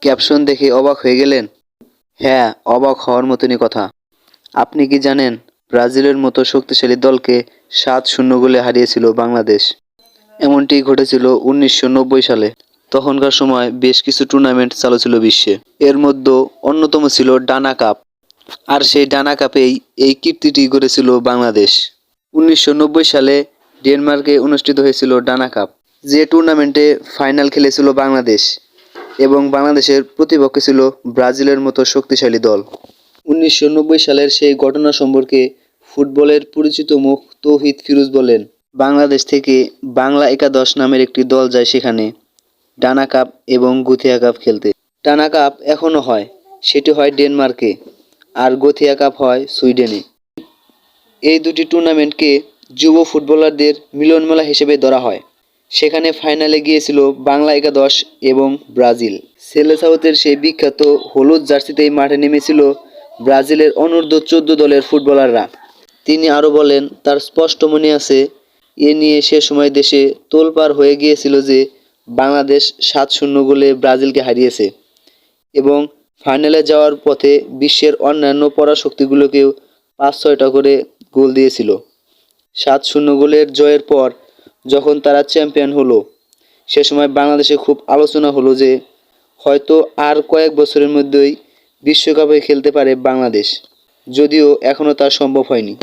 Caption দেখে অবাক হয়ে গেলেন? হ্যাঁ, অবাক হওয়ার মতনই কথা। আপনি কি জানেন ব্রাজিলের মতো শক্তিশালী দলকে ৭-০ গোলে হারিয়েছিল বাংলাদেশ? এমনটি ঘটেছিল ১৯৯০ সালে। তখনকার সময় বেশ কিছু টুর্নামেন্ট চালু ছিল বিশ্বে। এর মধ্যে অন্যতম ছিল ডানা কাপ। আর সেই ডানা কাপেই এই কীর্তিটি গড়েছিল বাংলাদেশ। ১৯৯০ সালে ডেনমার্কে অনুষ্ঠিত হয়েছিল ডানা কাপ, যে টুর্নামেন্টে ফাইনাল খেলেছিল বাংলাদেশ এবং বাংলাদেশের প্রতিপক্ষ ছিল ব্রাজিলের মতো শক্তিশালী দল। ১৯৯০ সালের সেই ঘটনা সম্পর্কে ফুটবলের পরিচিত মুখ তৌহিদ ফিরোজ বলেন, বাংলাদেশ থেকে বাংলা একাদশ নামের একটি দল যায় সেখানে ডানা কাপ এবং গুথিয়া কাপ খেলতে। ডানা কাপ এখনও হয়, সেটি হয় ডেনমার্কে, আর গুথিয়া কাপ হয় সুইডেনে। এই দুটি টুর্নামেন্টকে যুব ফুটবলারদের মিলনমেলা হিসেবে ধরা হয়। সেখানে ফাইনালে গিয়েছিল বাংলা একাদশ এবং ব্রাজিল। সেলেসাওদের সেই বিখ্যাত হলুদ জার্সিতেই মাঠে নেমেছিল ব্রাজিলের অনূর্ধ্ব-14 দলের ফুটবলাররা। তিনি আরও বলেন, তার স্পষ্ট মনে আছে, এ নিয়ে সে সময় দেশে তোলপাড় হয়ে গিয়েছিল যে বাংলাদেশ ৭-০ গোলে ব্রাজিলকে হারিয়েছে এবং ফাইনালে যাওয়ার পথে বিশ্বের অন্যান্য পরাশক্তিগুলোকেও ৫-৬টা করে গোল দিয়েছিল। ৭-০ গোলের জয়ের পর যখন তারা চ্যাম্পিয়ন হলো, সে সময় বাংলাদেশে খুব আলোচনা হলো যে হয়তো আর কয়েক বছরের মধ্যেই বিশ্বকাপে খেলতে পারে বাংলাদেশ, যদিও এখনও তা সম্ভব হয়নি।